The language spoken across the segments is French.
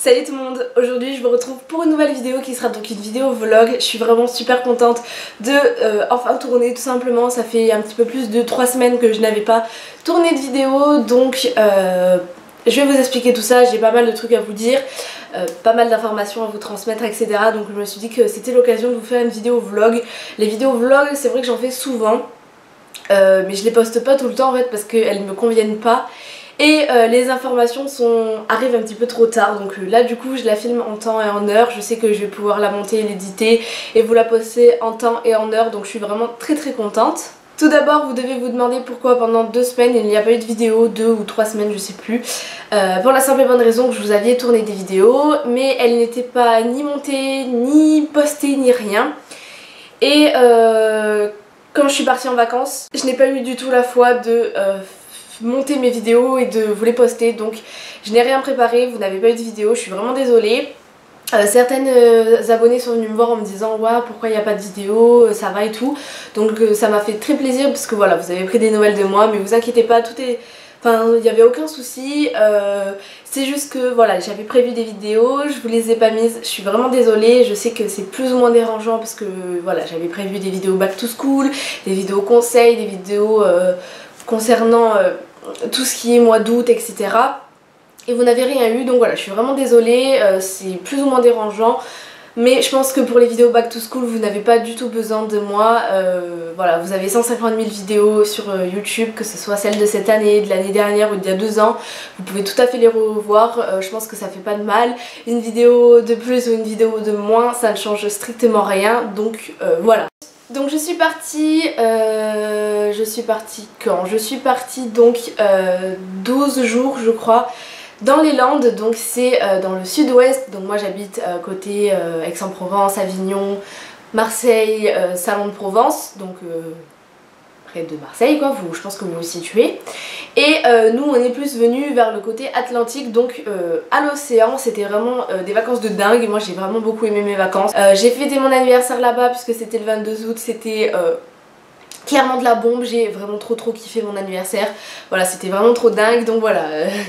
Salut tout le monde, aujourd'hui je vous retrouve pour une nouvelle vidéo qui sera donc une vidéo vlog. Je suis vraiment super contente de enfin tourner tout simplement. Ça fait un petit peu plus de 3 semaines que je n'avais pas tourné de vidéo, donc je vais vous expliquer tout ça. J'ai pas mal de trucs à vous dire, pas mal d'informations à vous transmettre, etc. Donc je me suis dit que c'était l'occasion de vous faire une vidéo vlog. Les vidéos vlog, c'est vrai que j'en fais souvent, mais je les poste pas tout le temps en fait parce qu'elles ne me conviennent pas. Et les informations arrivent un petit peu trop tard, donc là du coup je la filme en temps et en heure. Je sais que je vais pouvoir la monter, l'éditer et vous la poster en temps et en heure, donc je suis vraiment très contente. Tout d'abord vous devez vous demander pourquoi pendant 2 semaines il n'y a pas eu de vidéo, 2 ou 3 semaines je sais plus, pour la simple et bonne raison que je vous aviez tourné des vidéos mais elles n'étaient pas ni montées, ni postées, ni rien. Et quand je suis partie en vacances, je n'ai pas eu du tout la foi de monter mes vidéos et de vous les poster, donc je n'ai rien préparé, vous n'avez pas eu de vidéo, je suis vraiment désolée. Certaines abonnées sont venues me voir en me disant waouh pourquoi il n'y a pas de vidéo, ça va et tout, donc ça m'a fait très plaisir parce que voilà, vous avez pris des nouvelles de moi, mais vous inquiétez pas, tout est... Enfin, il n'y avait aucun souci, c'est juste que voilà, j'avais prévu des vidéos, je vous les ai pas mises, je suis vraiment désolée, je sais que c'est plus ou moins dérangeant parce que voilà, j'avais prévu des vidéos back to school, des vidéos conseils, des vidéos concernant tout ce qui est mois d'août, etc. Et vous n'avez rien eu, donc voilà, je suis vraiment désolée, c'est plus ou moins dérangeant. Mais je pense que pour les vidéos back to school, vous n'avez pas du tout besoin de moi. Voilà, vous avez 150 000 vidéos sur YouTube, que ce soit celles de cette année, de l'année dernière ou d'il y a 2 ans. Vous pouvez tout à fait les revoir, je pense que ça fait pas de mal. Une vidéo de plus ou une vidéo de moins, ça ne change strictement rien, donc voilà. Donc je suis partie quand? Je suis partie donc 12 jours je crois dans les Landes, donc c'est dans le sud-ouest, donc moi j'habite côté Aix-en-Provence, Avignon, Marseille, Salon de Provence, donc près de Marseille quoi, je pense que vous vous situez. Et nous on est plus venus vers le côté Atlantique, donc à l'océan. C'était vraiment des vacances de dingue. Moi j'ai vraiment beaucoup aimé mes vacances. J'ai fêté mon anniversaire là-bas puisque c'était le 22 août, c'était clairement de la bombe, j'ai vraiment trop kiffé mon anniversaire. Voilà, c'était vraiment trop dingue, donc voilà,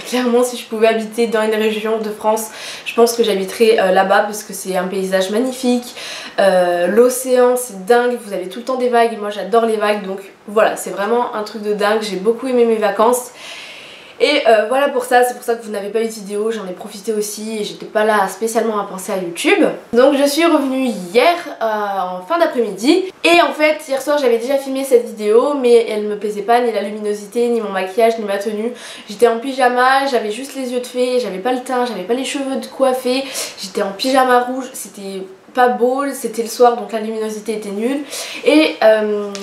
clairement si je pouvais habiter dans une région de France, je pense que j'habiterais là-bas parce que c'est un paysage magnifique, l'océan c'est dingue, vous avez tout le temps des vagues et moi j'adore les vagues, donc voilà, c'est vraiment un truc de dingue, j'ai beaucoup aimé mes vacances. Et voilà pour ça, c'est pour ça que vous n'avez pas eu de vidéo, j'en ai profité aussi et j'étais pas là spécialement à penser à YouTube. Donc je suis revenue hier en fin d'après-midi et en fait hier soir j'avais déjà filmé cette vidéo mais elle me plaisait pas, ni la luminosité, ni mon maquillage, ni ma tenue. J'étais en pyjama, j'avais juste les yeux de fée, j'avais pas le teint, j'avais pas les cheveux de coiffés, j'étais en pyjama rouge, c'était pas beau, c'était le soir donc la luminosité était nulle. Et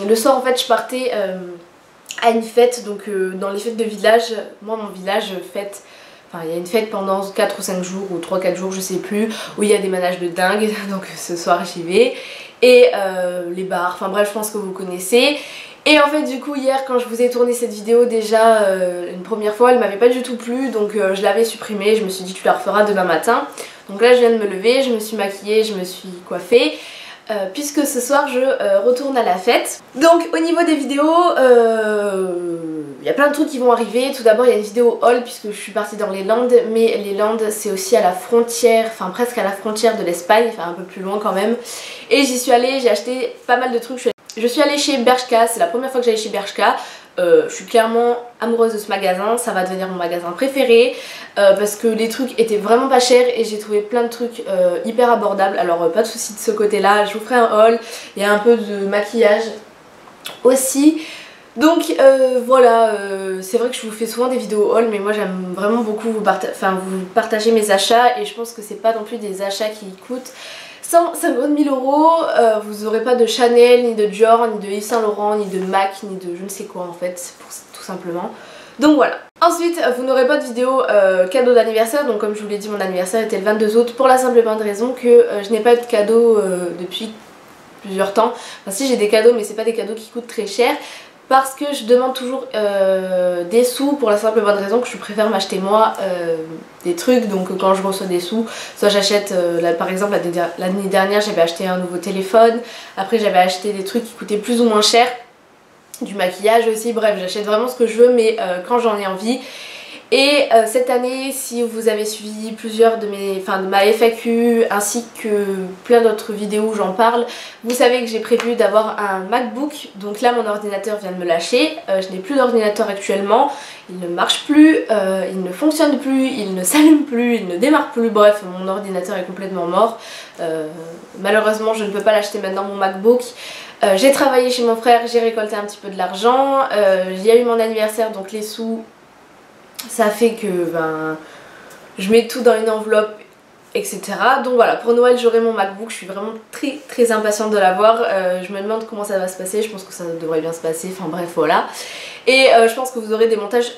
le soir en fait je partais à une fête, donc dans les fêtes de village, moi mon village fête, enfin il y a une fête pendant 4 ou 5 jours ou 3-4 jours je sais plus, où il y a des manèges de dingue, donc ce soir j'y vais, et les bars, enfin bref je pense que vous connaissez. Et en fait du coup hier quand je vous ai tourné cette vidéo déjà une première fois, elle m'avait pas du tout plu, donc je l'avais supprimée, je me suis dit tu la referas demain matin. Donc là je viens de me lever, je me suis maquillée, je me suis coiffée. Puisque ce soir je retourne à la fête. Donc au niveau des vidéos, il y a plein de trucs qui vont arriver. Tout d'abord il y a une vidéo haul puisque je suis partie dans les Landes, mais les Landes c'est aussi à la frontière, enfin presque à la frontière de l'Espagne, enfin un peu plus loin quand même. Et j'y suis allée, j'ai acheté pas mal de trucs. Je suis allée chez Bershka, c'est la première fois que j'allais chez Bershka. Je suis clairement amoureuse de ce magasin, ça va devenir mon magasin préféré parce que les trucs étaient vraiment pas chers et j'ai trouvé plein de trucs hyper abordables. Alors pas de soucis de ce côté là, je vous ferai un haul, il y a un peu de maquillage aussi. Donc voilà, c'est vrai que je vous fais souvent des vidéos haul mais moi j'aime vraiment beaucoup vous partager mes achats et je pense que c'est pas non plus des achats qui coûtent 150 000 €, vous n'aurez pas de Chanel, ni de Dior, ni de Yves Saint Laurent, ni de MAC, ni de je ne sais quoi en fait, tout simplement. Donc voilà. Ensuite, vous n'aurez pas de vidéo cadeau d'anniversaire, donc comme je vous l'ai dit, mon anniversaire était le 22 août pour la simple et bonne raison que je n'ai pas eu de cadeau depuis plusieurs temps. Enfin si j'ai des cadeaux mais c'est pas des cadeaux qui coûtent très cher. Parce que je demande toujours des sous pour la simple et bonne raison que je préfère m'acheter moi des trucs. Donc quand je reçois des sous, soit j'achète, par exemple l'année dernière j'avais acheté un nouveau téléphone, après j'avais acheté des trucs qui coûtaient plus ou moins cher, du maquillage aussi, bref j'achète vraiment ce que je veux mais quand j'en ai envie. Et cette année, si vous avez suivi plusieurs de ma FAQ ainsi que plein d'autres vidéos où j'en parle, vous savez que j'ai prévu d'avoir un MacBook. Donc là mon ordinateur vient de me lâcher, je n'ai plus d'ordinateur actuellement, il ne marche plus, il ne fonctionne plus, il ne s'allume plus, il ne démarre plus, bref mon ordinateur est complètement mort. Malheureusement je ne peux pas l'acheter maintenant mon MacBook. J'ai travaillé chez mon frère, j'ai récolté un petit peu de l'argent, il y a eu mon anniversaire donc les sous... Ça fait que je mets tout dans une enveloppe, etc. Donc voilà, pour Noël j'aurai mon MacBook, je suis vraiment très impatiente de l'avoir. Je me demande comment ça va se passer, je pense que ça devrait bien se passer, enfin bref voilà. Et je pense que vous aurez des montages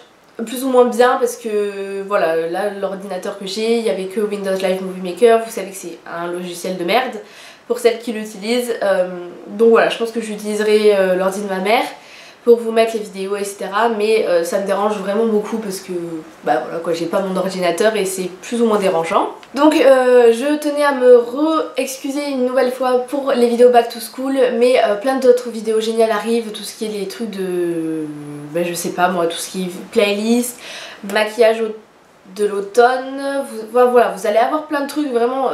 plus ou moins bien parce que voilà, là l'ordinateur que j'ai, il n'y avait que Windows Live Movie Maker, vous savez que c'est un logiciel de merde pour celles qui l'utilisent. Donc voilà, je pense que j'utiliserai l'ordi de ma mère pour vous mettre les vidéos, etc. Mais ça me dérange vraiment beaucoup parce que bah voilà quoi, j'ai pas mon ordinateur et c'est plus ou moins dérangeant. Donc je tenais à me re-excuser une nouvelle fois pour les vidéos back to school, mais plein d'autres vidéos géniales arrivent, tout ce qui est les trucs de... bah, je sais pas moi, tout ce qui est playlist, maquillage de l'automne, voilà, vous allez avoir plein de trucs, vraiment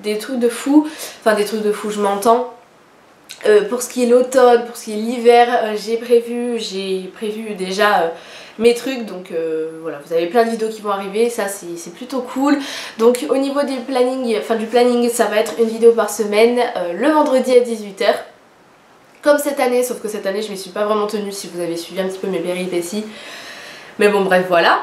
des trucs de fou, enfin des trucs de fou, je m'entends. Pour ce qui est l'automne, pour ce qui est l'hiver, j'ai prévu déjà mes trucs, donc voilà, vous avez plein de vidéos qui vont arriver, ça c'est plutôt cool. Donc au niveau des plannings, du planning, ça va être une vidéo par semaine, le vendredi à 18 h. Comme cette année, sauf que cette année je m'y suis pas vraiment tenue si vous avez suivi un petit peu mes péripéties. Mais bon bref voilà.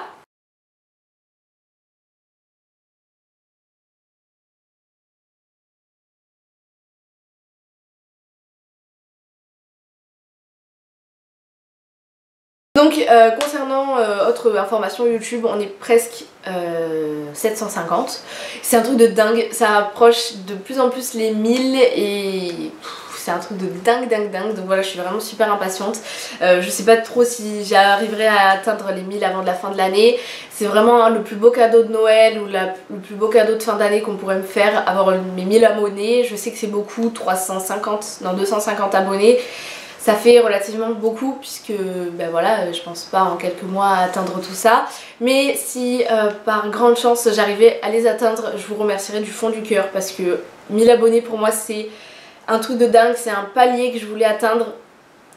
Donc concernant autre information YouTube, on est presque 750. C'est un truc de dingue, ça approche de plus en plus les 1000 et c'est un truc de dingue. Donc voilà, je suis vraiment super impatiente. Je sais pas trop si j'arriverai à atteindre les 1000 avant de la fin de l'année. C'est vraiment le plus beau cadeau de Noël ou le plus beau cadeau de fin d'année qu'on pourrait me faire, avoir mes 1000 abonnés. Je sais que c'est beaucoup, 250 abonnés. Ça fait relativement beaucoup puisque ben voilà, je pense pas en quelques mois atteindre tout ça. Mais si par grande chance j'arrivais à les atteindre, je vous remercierai du fond du cœur parce que 1000 abonnés pour moi c'est un truc de dingue, c'est un palier que je voulais atteindre.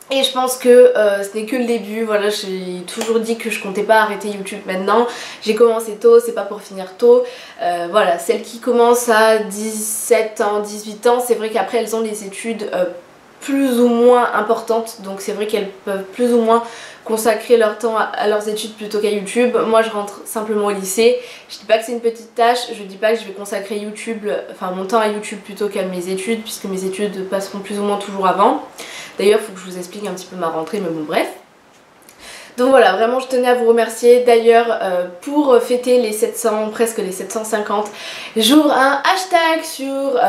Et je pense que ce n'est que le début, voilà, j'ai toujours dit que je comptais pas arrêter YouTube maintenant. J'ai commencé tôt, c'est pas pour finir tôt. Voilà, celles qui commencent à 17 ans, 18 ans, c'est vrai qu'après elles ont des études plus ou moins importantes, donc c'est vrai qu'elles peuvent plus ou moins consacrer leur temps à leurs études plutôt qu'à YouTube. Moi je rentre simplement au lycée, je dis pas que c'est une petite tâche, je dis pas que je vais consacrer YouTube, enfin mon temps à YouTube plutôt qu'à mes études, puisque mes études passeront plus ou moins toujours avant. D'ailleurs il faut que je vous explique un petit peu ma rentrée, mais bon bref. Donc voilà, vraiment je tenais à vous remercier. D'ailleurs pour fêter les 700, presque les 750, j'ouvre un hashtag sur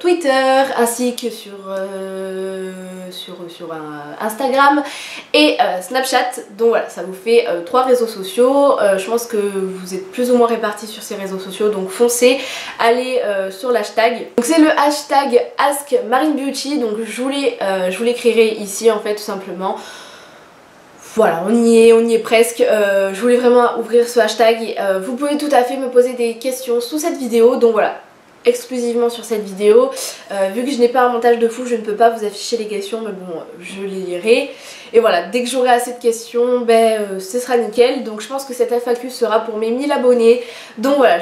Twitter ainsi que sur Instagram et Snapchat. Donc voilà, ça vous fait 3 réseaux sociaux. Je pense que vous êtes plus ou moins répartis sur ces réseaux sociaux, donc foncez, allez sur l'hashtag. Donc c'est le hashtag AskMarineBeauty, donc je vous l'écrirai ici en fait tout simplement. Voilà, on y est presque. Je voulais vraiment ouvrir ce hashtag. Vous pouvez tout à fait me poser des questions sous cette vidéo. Donc voilà, exclusivement sur cette vidéo. Vu que je n'ai pas un montage de fou, je ne peux pas vous afficher les questions, mais bon, je les lirai. Et voilà, dès que j'aurai assez de questions, ce sera nickel. Donc je pense que cette FAQ sera pour mes 1000 abonnés. Donc voilà,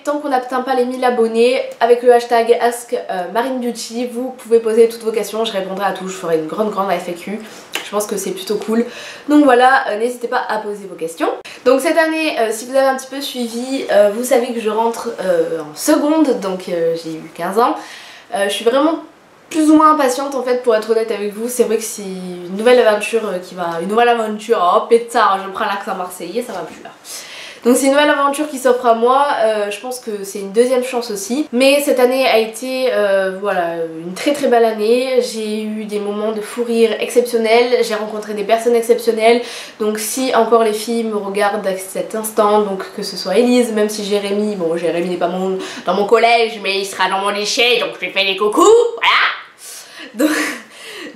tant qu'on n'atteint pas les 1000 abonnés, avec le hashtag AskMarineBeauty, vous pouvez poser toutes vos questions, je répondrai à tout. Je ferai une grande FAQ. Je pense que c'est plutôt cool. Donc voilà, n'hésitez pas à poser vos questions. Donc cette année, si vous avez un petit peu suivi, vous savez que je rentre en seconde, donc j'ai eu 15 ans. Je suis vraiment plus ou moins impatiente en fait, pour être honnête avec vous. C'est vrai que c'est une nouvelle aventure oh pétard, je prends l'accent marseillais, ça va plus là. Donc c'est une nouvelle aventure qui s'offre à moi, je pense que c'est une deuxième chance aussi. Mais cette année a été voilà, une très belle année, j'ai eu des moments de fou rire exceptionnels, j'ai rencontré des personnes exceptionnelles. Donc si encore les filles me regardent à cet instant, donc que ce soit Elise, même si Jérémy, bon Jérémy n'est pas dans mon collège mais il sera dans mon lycée, donc je lui fais des coucous, voilà.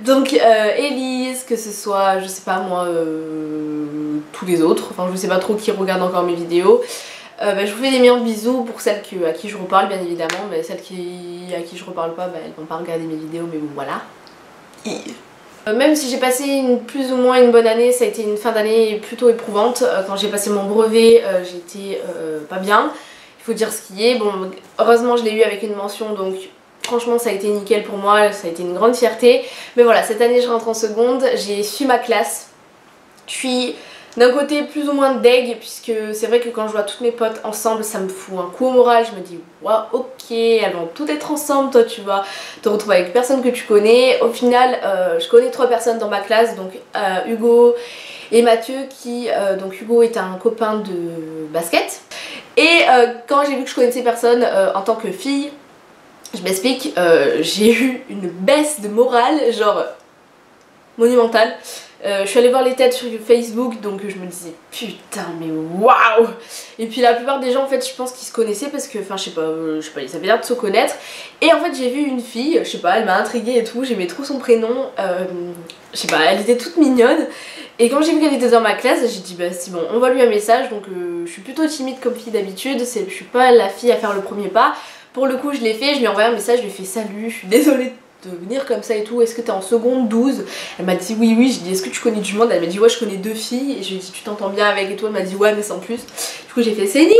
Donc Elise, que ce soit, je sais pas moi, tous les autres, enfin je sais pas trop qui regarde encore mes vidéos. Je vous fais des millions de bisous pour celles à qui je reparle bien évidemment, mais celles à qui je reparle pas, elles vont pas regarder mes vidéos, mais bon voilà. Même si j'ai passé plus ou moins une bonne année, ça a été une fin d'année plutôt éprouvante. Quand j'ai passé mon brevet, j'étais pas bien, il faut dire ce qui est. Bon, heureusement je l'ai eu avec une mention, donc franchement ça a été nickel pour moi, ça a été une grande fierté. Mais voilà, cette année je rentre en seconde, j'ai su ma classe. Je suis d'un côté plus ou moins deg, puisque c'est vrai que quand je vois toutes mes potes ensemble, ça me fout un coup au moral. Je me dis waouh, ok, elles vont toutes être ensemble, toi tu vas te retrouver avec personne que tu connais. Au final, je connais 3 personnes dans ma classe, donc Hugo et Mathieu, donc Hugo est un copain de basket. Et quand j'ai vu que je connaissais personne en tant que fille, je m'explique, j'ai eu une baisse de morale, genre monumentale. Je suis allée voir les têtes sur Facebook, donc je me disais putain mais waouh. Et puis la plupart des gens en fait je pense qu'ils se connaissaient parce que, enfin je sais pas, ils avaient l'air de se connaître. Et en fait j'ai vu une fille, je sais pas, elle m'a intriguée et tout, j'aimais trop son prénom, je sais pas, elle était toute mignonne. Et quand j'ai vu qu'elle était dans ma classe, j'ai dit bah c'est bon, on va lui un message. Donc je suis plutôt timide comme fille d'habitude, je suis pas la fille à faire le premier pas. Pour le coup je l'ai fait, je lui ai envoyé un message, je lui ai fait salut, je suis désolée de venir comme ça et tout, est-ce que t'es en seconde 12? Elle m'a dit oui, j'ai dit est-ce que tu connais du monde? Elle m'a dit ouais je connais 2 filles, et je lui ai dit tu t'entends bien avec et tout, elle m'a dit ouais mais sans plus. Du coup j'ai fait c'est nickel.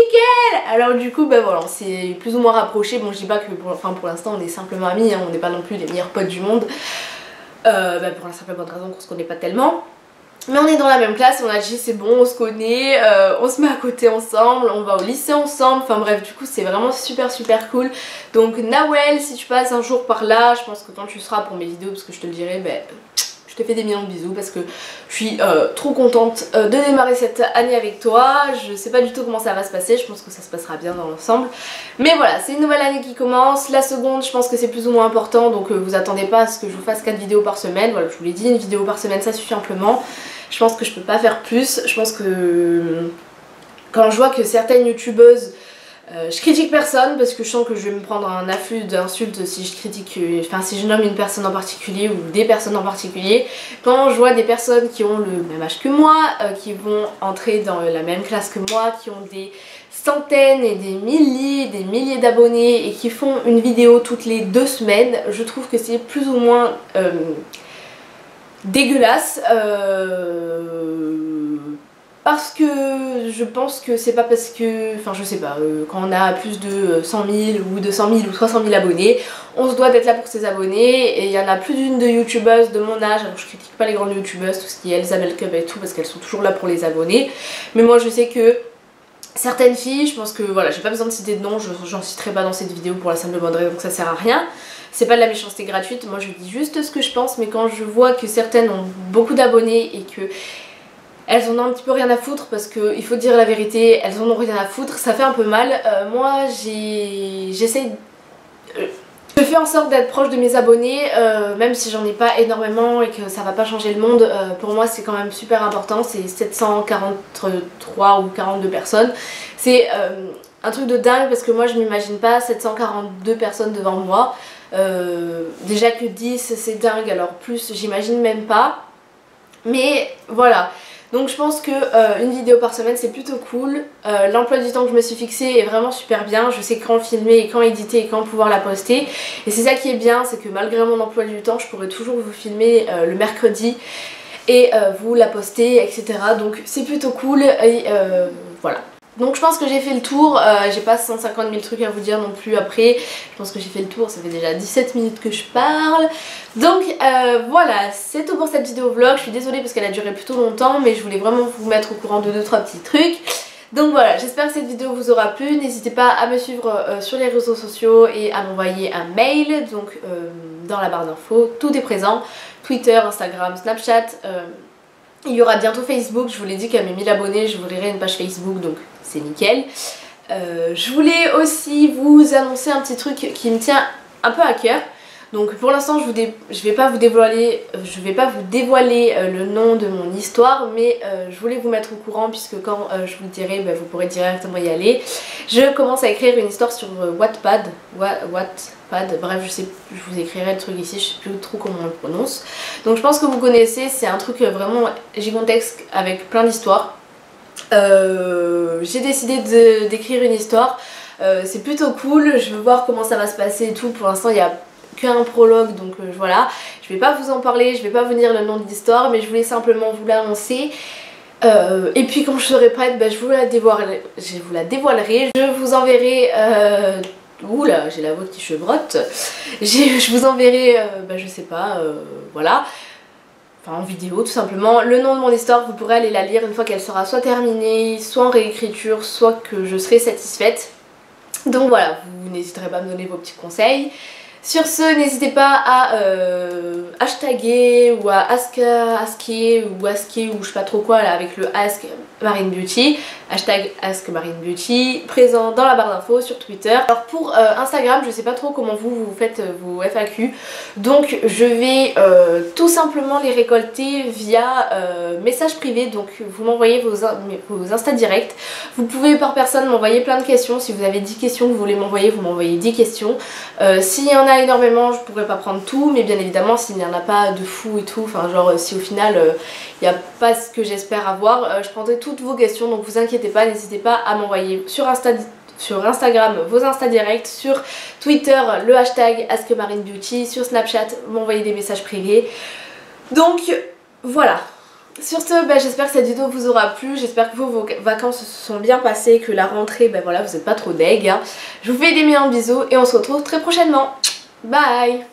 Alors du coup bah voilà, on s'est plus ou moins rapprochés. Bon je dis pas que pour l'instant on est simplement amis, hein, on n'est pas non plus les meilleurs potes du monde, pour la simple bonne raison qu'on se connaît pas tellement. Mais on est dans la même classe, on a dit c'est bon, on se connaît, on se met à côté ensemble, on va au lycée ensemble, enfin bref du coup c'est vraiment super cool. Donc Nawel, si tu passes un jour par là, je pense que quand tu seras pour mes vidéos, parce que je te le dirai, je te fais des millions de bisous parce que je suis trop contente de démarrer cette année avec toi. Je sais pas du tout comment ça va se passer, je pense que ça se passera bien dans l'ensemble. Mais voilà, c'est une nouvelle année qui commence, la seconde je pense que c'est plus ou moins important, donc vous attendez pas à ce que je vous fasse 4 vidéos par semaine. Voilà, je vous l'ai dit, une vidéo par semaine ça suffit amplement. Je pense que je peux pas faire plus. Je pense que quand je vois que certaines youtubeuses, je critique personne parce que je sens que je vais me prendre un afflux d'insultes si je critique, enfin si je nomme une personne en particulier ou des personnes en particulier. Quand je vois des personnes qui ont le même âge que moi, qui vont entrer dans la même classe que moi, qui ont des centaines et des milliers d'abonnés et qui font une vidéo toutes les 2 semaines, je trouve que c'est plus ou moins dégueulasse, parce que je pense que c'est pas parce que, enfin je sais pas, quand on a plus de 100 000 ou 200 000 ou 300 000 abonnés, on se doit d'être là pour ses abonnés. Et il y en a plus d'une de youtubeuses de mon âge, alors je critique pas les grandes youtubeuses, tout ce qui est Elzabeth Cup et tout, parce qu'elles sont toujours là pour les abonnés. Mais moi je sais que certaines filles, je pense que voilà, j'ai pas besoin de citer de nom, j'en citerai pas dans cette vidéo pour la simple bonne raison que ça sert à rien. C'est pas de la méchanceté gratuite, moi je dis juste ce que je pense, mais quand je vois que certaines ont beaucoup d'abonnés et que elles en ont un petit peu rien à foutre, parce qu'il faut dire la vérité, elles en ont rien à foutre, ça fait un peu mal. Moi j'essaye... Je fais en sorte d'être proche de mes abonnés, même si j'en ai pas énormément et que ça va pas changer le monde. Pour moi c'est quand même super important, c'est 743 ou 42 personnes. C'est un truc de dingue parce que moi je m'imagine pas 742 personnes devant moi. Déjà que 10 c'est dingue, alors plus j'imagine même pas. Mais voilà. Donc je pense que une vidéo par semaine c'est plutôt cool. L'emploi du temps que je me suis fixé est vraiment super bien. Je sais quand filmer et quand éditer et quand pouvoir la poster. Et c'est ça qui est bien, c'est que malgré mon emploi du temps, je pourrais toujours vous filmer le mercredi et vous la poster, etc. Donc c'est plutôt cool et voilà. Donc je pense que j'ai fait le tour, j'ai pas 150 000 trucs à vous dire non plus après. Je pense que j'ai fait le tour, ça fait déjà 17 minutes que je parle. Donc voilà, c'est tout pour cette vidéo vlog. Je suis désolée parce qu'elle a duré plutôt longtemps, mais je voulais vraiment vous mettre au courant de 2-3 petits trucs. Donc voilà, j'espère que cette vidéo vous aura plu. N'hésitez pas à me suivre sur les réseaux sociaux et à m'envoyer un mail. Donc dans la barre d'infos, tout est présent. Twitter, Instagram, Snapchat. Il y aura bientôt Facebook, je vous l'ai dit qu'à mes 1000 abonnés, je vous ouvrirai une page Facebook, donc c'est nickel. Je voulais aussi vous annoncer un petit truc qui me tient un peu à cœur. Donc pour l'instant je vais pas vous dévoiler le nom de mon histoire, mais je voulais vous mettre au courant puisque quand je vous le dirai, vous pourrez directement y aller. Je commence à écrire une histoire sur Wattpad, bref je vous écrirai le truc ici, je sais plus trop comment on le prononce. Donc je pense que vous connaissez, c'est un truc vraiment gigantesque avec plein d'histoires. J'ai décidé d'écrire une histoire. C'est plutôt cool, je veux voir comment ça va se passer et tout. Pour l'instant il y a qu'un prologue, donc voilà. Je vais pas vous en parler, je vais pas vous dire le nom de l'histoire, mais je voulais simplement vous l'annoncer. Et puis quand je serai prête, je vous la dévoilerai. Je vous enverrai... Oula, j'ai la voix qui chevrotte. Je vous enverrai, je sais pas, voilà. Enfin en vidéo tout simplement, le nom de mon histoire, vous pourrez aller la lire une fois qu'elle sera soit terminée, soit en réécriture, soit que je serai satisfaite. Donc voilà, vous n'hésiterez pas à me donner vos petits conseils. Sur ce, n'hésitez pas à hashtaguer ou à asker ou je sais pas trop quoi là avec le Ask Marine Beauty, hashtag Ask Marine Beauty, présent dans la barre d'infos sur Twitter. Alors pour Instagram, je sais pas trop comment vous faites vos FAQ, donc je vais tout simplement les récolter via message privé, donc vous m'envoyez vos Insta directs. Vous pouvez par personne m'envoyer plein de questions, si vous avez 10 questions que vous voulez m'envoyer, vous m'envoyez 10 questions. S'il y en a énormément, je pourrais pas prendre tout, mais bien évidemment s'il n'y en a pas de fou et tout, enfin genre si au final il n'y a pas ce que j'espère avoir, je prendrai toutes vos questions, donc vous inquiétez pas, n'hésitez pas à m'envoyer sur Instagram vos Insta directs, sur Twitter le hashtag AskMarineBeauty, sur Snapchat m'envoyer des messages privés. Donc voilà. Sur ce, j'espère que cette vidéo vous aura plu, j'espère que vos vacances se sont bien passées, que la rentrée, voilà, vous n'êtes pas trop deg. Hein. Je vous fais des millions de bisous et on se retrouve très prochainement. Bye!